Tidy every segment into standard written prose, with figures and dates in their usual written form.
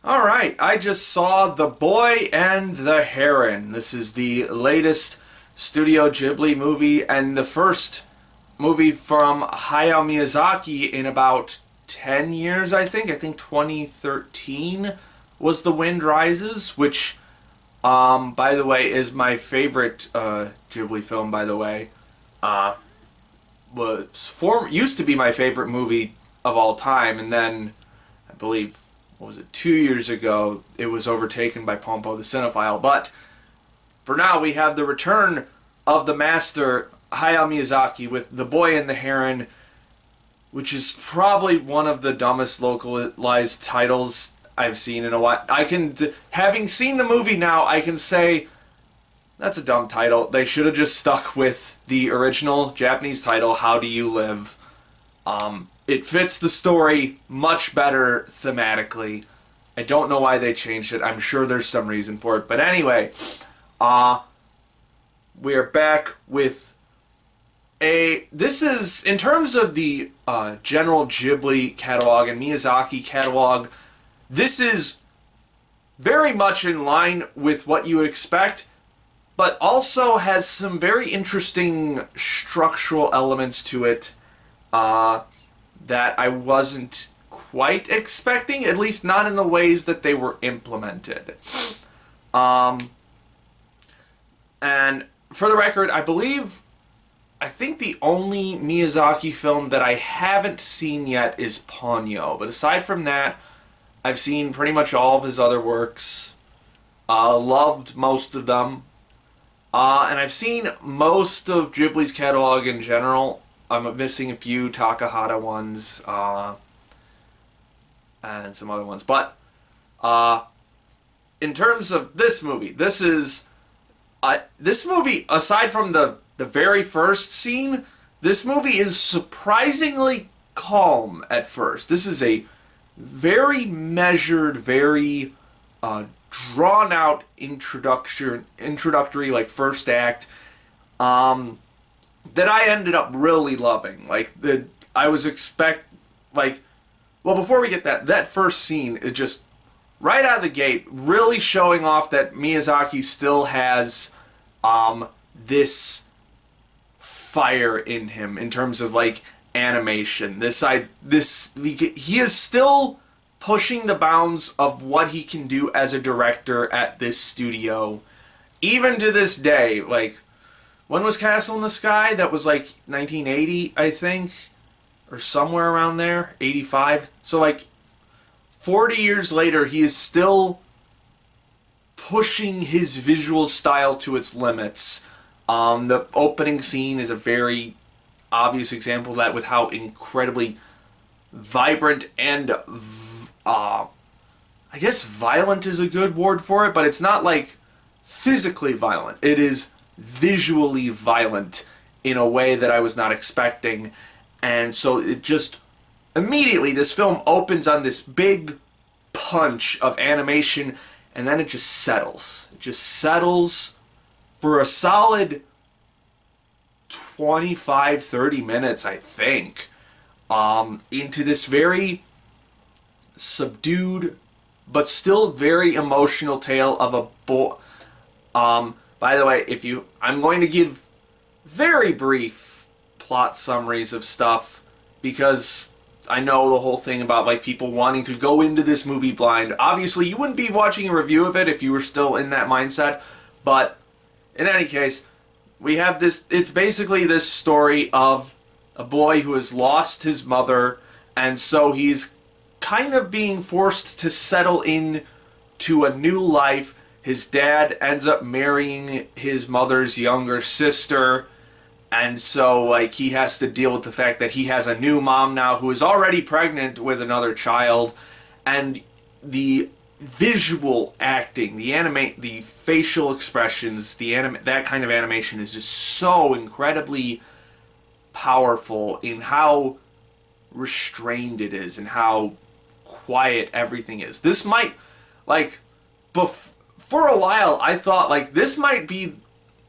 Alright, I just saw The Boy and the Heron. This is the latest Studio Ghibli movie and the first movie from Hayao Miyazaki in about 10 years, I think. I think 2013 was The Wind Rises, which, by the way, is my favorite Ghibli film, by the way. Uh, used to be my favorite movie of all time, and then I believe, what was it, 2 years ago, it was overtaken by Pompo the Cinephile. But for now, we have the return of the master Hayao Miyazaki with The Boy and the Heron, which is probably one of the dumbest localized titles I've seen in a while. Having seen the movie now, I can say that's a dumb title. They should have just stuck with the original Japanese title, How Do You Live? It fits the story much better thematically. I don't know why they changed it. I'm sure there's some reason for it. But anyway, we are back with this is, in terms of the general Ghibli catalog and Miyazaki catalog, this is very much in line with what you would expect, but also has some very interesting structural elements to it that I wasn't quite expecting, at least not in the ways that they were implemented. And for the record, I think the only Miyazaki film that I haven't seen yet is Ponyo. But aside from that, I've seen pretty much all of his other works. Loved most of them. And I've seen most of Ghibli's catalog in general. I'm missing a few Takahata ones, and some other ones. But in terms of this movie, this movie, aside from the very first scene, this movie is surprisingly calm at first. This is a very measured, very drawn out introductory like first act that I ended up really loving. Well, before we get that first scene is just right out of the gate really showing off that Miyazaki still has this fire in him in terms of like animation. He is still pushing the bounds of what he can do as a director at this studio, even to this day. Like, when was Castle in the Sky? That was like 1980, I think, or somewhere around there, 85. So like 40 years later, he is still pushing his visual style to its limits. The opening scene is a very obvious example of that, with how incredibly vibrant and I guess violent is a good word for it, but it's not like physically violent. It is visually violent in a way that I was not expecting. And so it just immediately, this film opens on this big punch of animation, and then it just settles. It just settles for a solid 25-30 minutes, I think, into this very subdued but still very emotional tale of a boy. By the way, I'm going to give very brief plot summaries of stuff, because I know the whole thing about like people wanting to go into this movie blind. Obviously, you wouldn't be watching a review of it if you were still in that mindset, but in any case, we have this. It's basically this story of a boy who has lost his mother, and so he's kind of being forced to settle in to a new life. His dad ends up marrying his mother's younger sister, and so like he has to deal with the fact that he has a new mom now who is already pregnant with another child. And the visual acting, the facial expressions, that kind of animation is just so incredibly powerful in how restrained it is and how quiet everything is. This might, like, for a while I thought like this might be,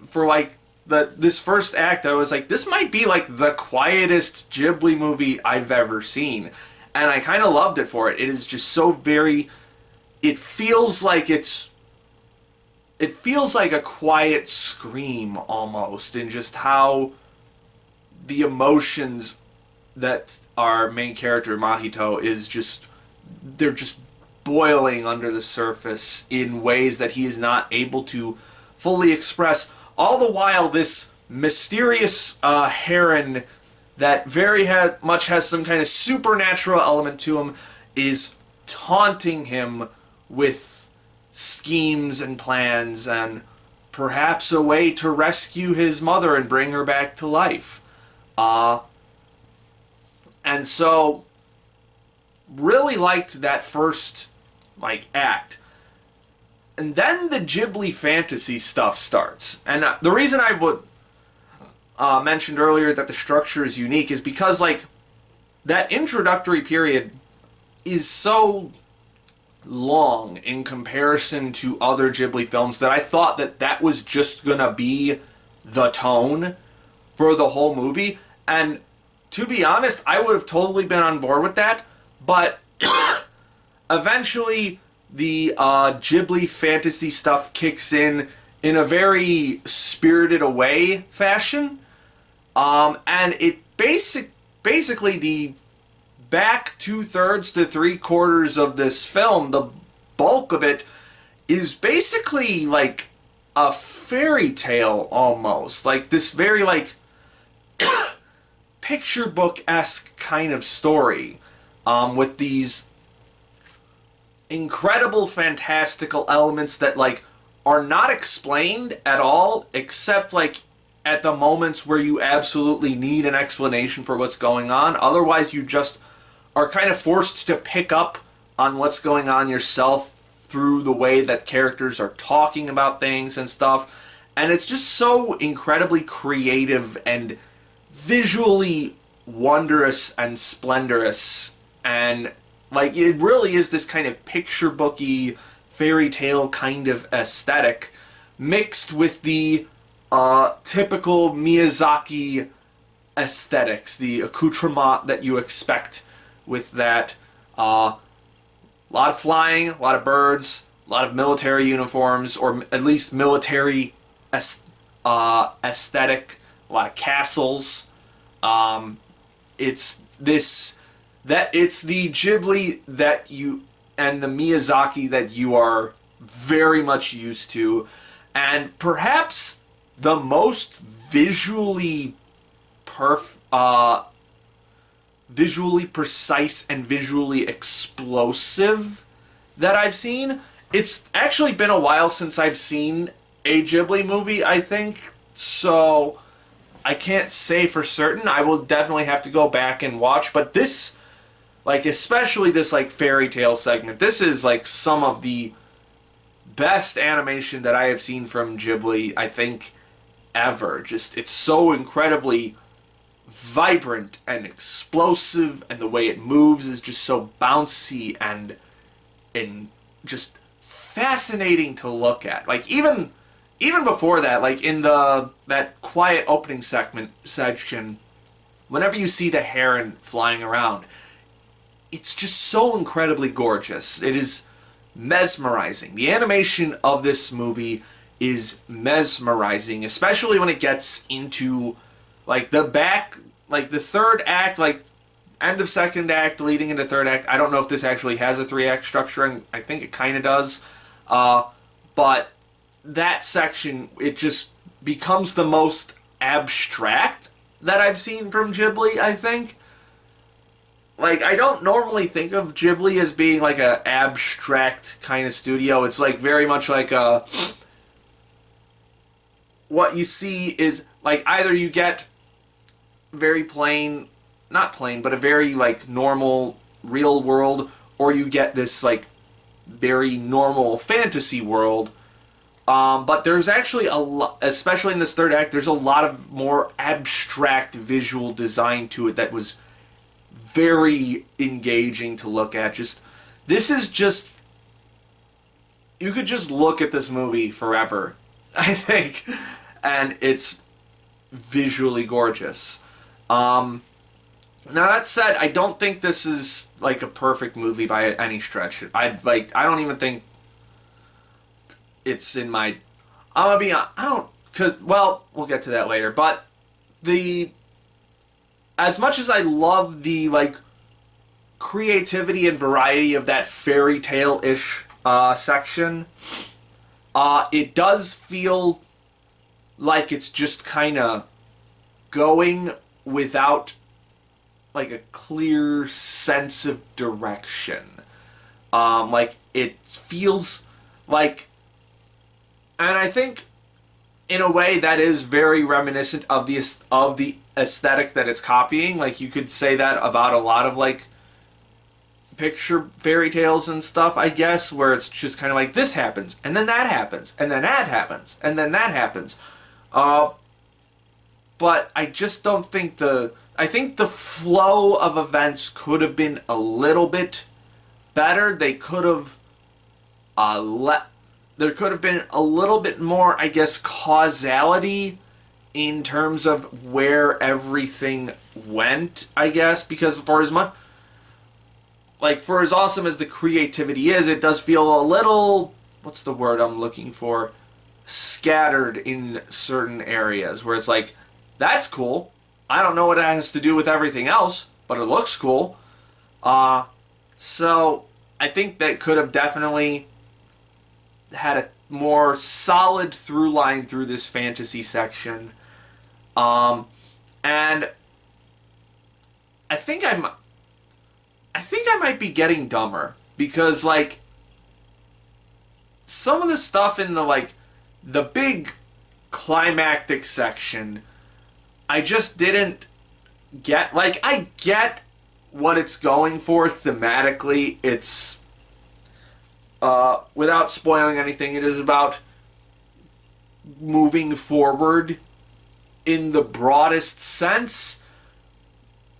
for like this first act, I was like, this might be like the quietest Ghibli movie I've ever seen, and I kind of loved it for it. It is just so very it feels like it feels like a quiet scream almost, in just how the emotions that our main character Mahito is just, they're just boiling under the surface in ways that he is not able to fully express. All the while, this mysterious Heron that very much has some kind of supernatural element to him is taunting him with schemes and plans and perhaps a way to rescue his mother and bring her back to life. And so, really liked that first, act. And then the Ghibli fantasy stuff starts. And the reason I would mentioned earlier that the structure is unique is because, that introductory period is so long in comparison to other Ghibli films that I thought that that was just gonna be the tone for the whole movie. And to be honest, I would have totally been on board with that, but eventually the Ghibli fantasy stuff kicks in a very Spirited Away fashion, and it basically the back 2/3 to 3/4 of this film, the bulk of it is basically like a fairy tale almost, like this very picture book-esque kind of story, with these incredible fantastical elements that are not explained at all, except at the moments where you absolutely need an explanation for what's going on. Otherwise, you just are kind of forced to pick up on what's going on yourself through the way that characters are talking about things and stuff. And it's just so incredibly creative and visually wondrous and splendorous. And it really is this kind of picture booky fairy tale kind of aesthetic mixed with the typical Miyazaki aesthetics, the accoutrement that you expect with that. A lot of flying, a lot of birds, a lot of military uniforms, or at least military aesthetic, a lot of castles. It's the Ghibli that you, and the Miyazaki that you are very much used to, and perhaps the most visually precise and visually explosive that I've seen. It's actually been a while since I've seen a Ghibli movie, I think, so I can't say for certain. I will definitely have to go back and watch, but this, especially this, fairy tale segment, this is, some of the best animation that I have seen from Ghibli, I think, ever. Just, it's so incredibly vibrant and explosive, and the way it moves is just so bouncy and just fascinating to look at. Even before that, in that quiet opening section, whenever you see the heron flying around, it's just so incredibly gorgeous. It is mesmerizing. The animation of this movie is mesmerizing, especially when it gets into the third act, end of second act leading into third act. I don't know if this actually has a 3-act structure, and I think it kind of does. But that section, it just becomes the most abstract that I've seen from Ghibli, I think. I don't normally think of Ghibli as being a abstract kind of studio. It's very much what you see is either you get very plain, not plain, but a very normal real world, or you get this very normal fantasy world. But there's actually a lot, especially in this third act, there's a lot of more abstract visual design to it that was very engaging to look at. This is just, you could just look at this movie forever, I think, and it's visually gorgeous. Now that said, I don't think this is like a perfect movie by any stretch. I don't even think it's in my. I'm gonna be. I don't because well, we'll get to that later. But the as much as I love the like creativity and variety of that fairy tale ish section, it does feel like it's just kind of going without like a clear sense of direction. Like it feels like, and I think in a way that is very reminiscent of the aesthetic that it's copying. Like you could say that about a lot of like picture fairy tales and stuff, I guess, where it's just kind of like this happens and then that happens and then that happens and then that happens. Uh, but I just don't think I think the flow of events could have been a little bit better. They could have there could have been a little bit more, I guess, causality in terms of where everything went, I guess, because for as awesome as the creativity is, it does feel a little, what's the word I'm looking for, scattered in certain areas where it's like, that's cool. I don't know what it has to do with everything else, but it looks cool. So I think that could have definitely had a more solid through line through this fantasy section. And I think I might be getting dumber because like some of the stuff in the big climactic section I just didn't get. Like I get what it's going for thematically. It's without spoiling anything, it is about moving forward in the broadest sense,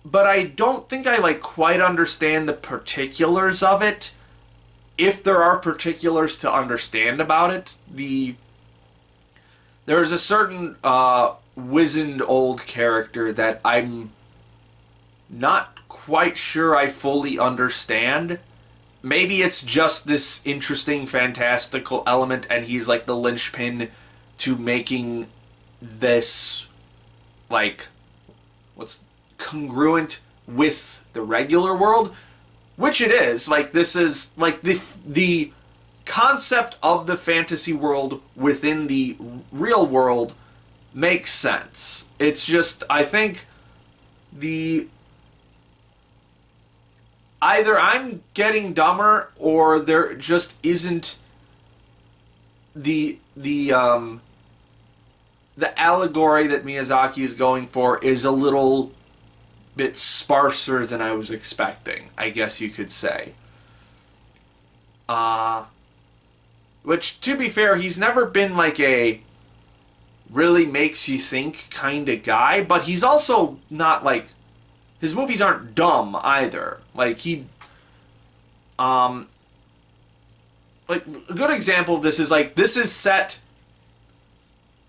but I don't think I quite understand the particulars of it. If there are particulars to understand about it, there's a certain wizened old character that I'm not quite sure I fully understand. Maybe it's just this interesting fantastical element and he's like the linchpin to making this what's congruent with the regular world, which it is. Like this is like the concept of the fantasy world within the real world makes sense. It's just I think either I'm getting dumber or there just isn't the allegory that Miyazaki is going for is a little bit sparser than I was expecting, I guess you could say. Which, to be fair, he's never been like a really makes you think kind of guy, but he's also not like, his movies aren't dumb either. Like a good example of this is this is set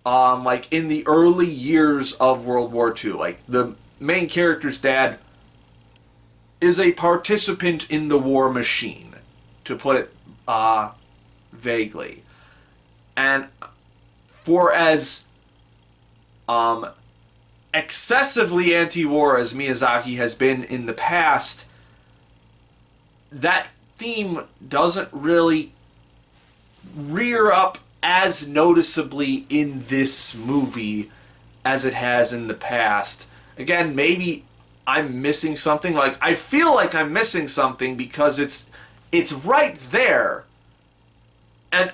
in the early years of World War II. Like the main character's dad is a participant in the war machine, to put it vaguely. And for as excessively anti-war as Miyazaki has been in the past, that theme doesn't really rear up as noticeably in this movie as it has in the past. Again, maybe I'm missing something. Like I feel like I'm missing something because it's right there. And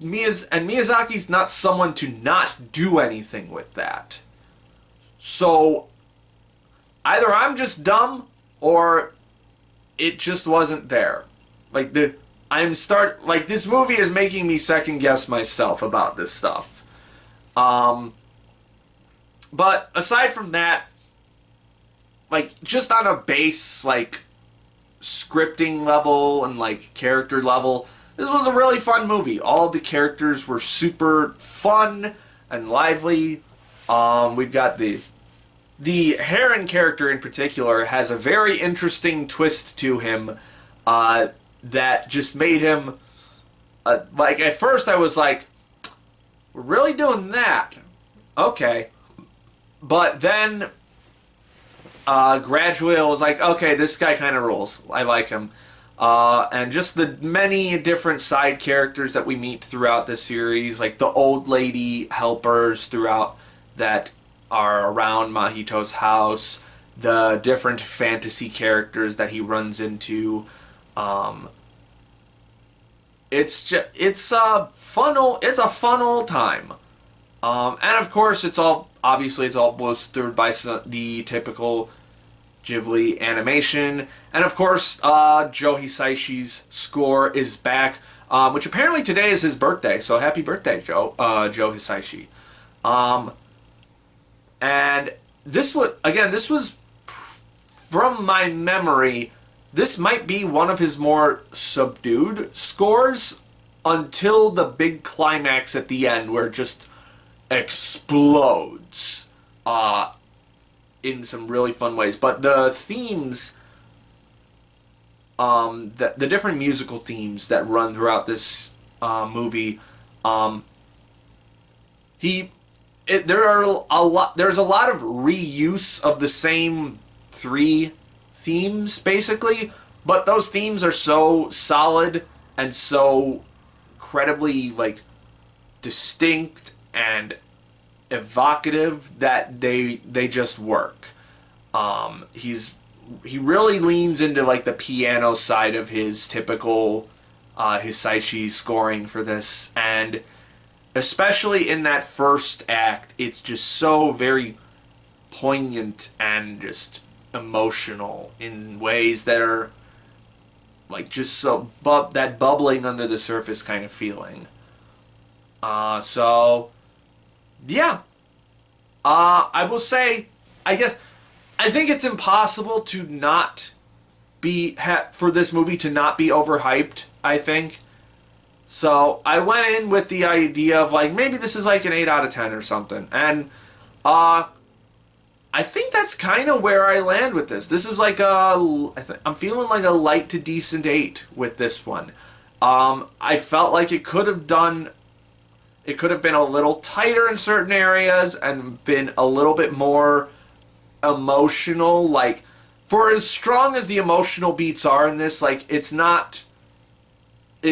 Miyazaki's not someone to not do anything with that. So either I'm just dumb or it just wasn't there. This movie is making me second guess myself about this stuff. But aside from that, just on a base scripting level and character level, this was a really fun movie. All the characters were super fun and lively. We've got the the Heron character in particular has a very interesting twist to him that just made him like at first I was like, we're really doing that, okay, but then gradually I was like, okay, this guy kind of rules. I like him. And just the many different side characters that we meet throughout this series, like the old lady helpers throughout that are around Mahito's house, the different fantasy characters that he runs into. Um, it's a fun old time. And of course, it's all bolstered by the typical Ghibli animation, and of course, Joe Hisaishi's score is back, which apparently today is his birthday. So happy birthday, Joe Hisaishi. Um, and this was from my memory. This might be one of his more subdued scores until the big climax at the end, where it just explodes in some really fun ways. But the themes, the different musical themes that run throughout this movie, there's a lot of reuse of the same three themes basically, but those themes are so solid and so incredibly like distinct and evocative that they just work. He really leans into like the piano side of his typical Hisaishi scoring for this, and especially in that first act, it's just so very poignant and just emotional in ways that are like just so that bubbling under the surface kind of feeling. So yeah, I will say, I think it's impossible to not be for this movie to not be overhyped. I think so. I went in with the idea of like maybe this is like an 8 out of 10 or something, and I think that's kind of where I land with this. This is like I'm feeling like a light to decent 8 with this one. I felt like it could have been a little tighter in certain areas and been a little bit more emotional. Like, for as strong as the emotional beats are in this, like, it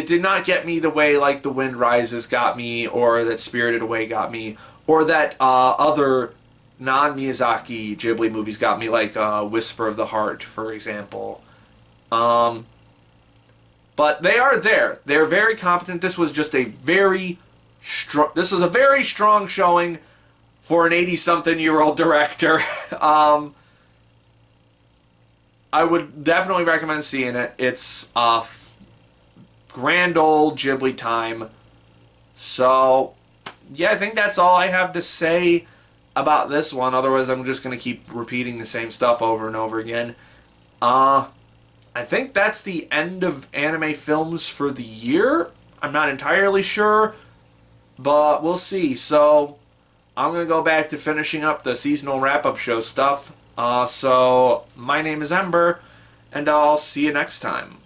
did not get me the way, like, The Wind Rises got me, or that Spirited Away got me, or that other non-Miyazaki Ghibli movies got me, like Whisper of the Heart, for example. But they are there. They're very competent. This was just a very strong showing for an 80-something-year-old director. I would definitely recommend seeing it. It's a grand old Ghibli time. So, yeah, I think that's all I have to say about this one. Otherwise, I'm just going to keep repeating the same stuff over and over again. I think that's the end of anime films for the year. I'm not entirely sure, but we'll see. So I'm going to go back to finishing up the seasonal wrap-up show stuff. So my name is Ember, and I'll see you next time.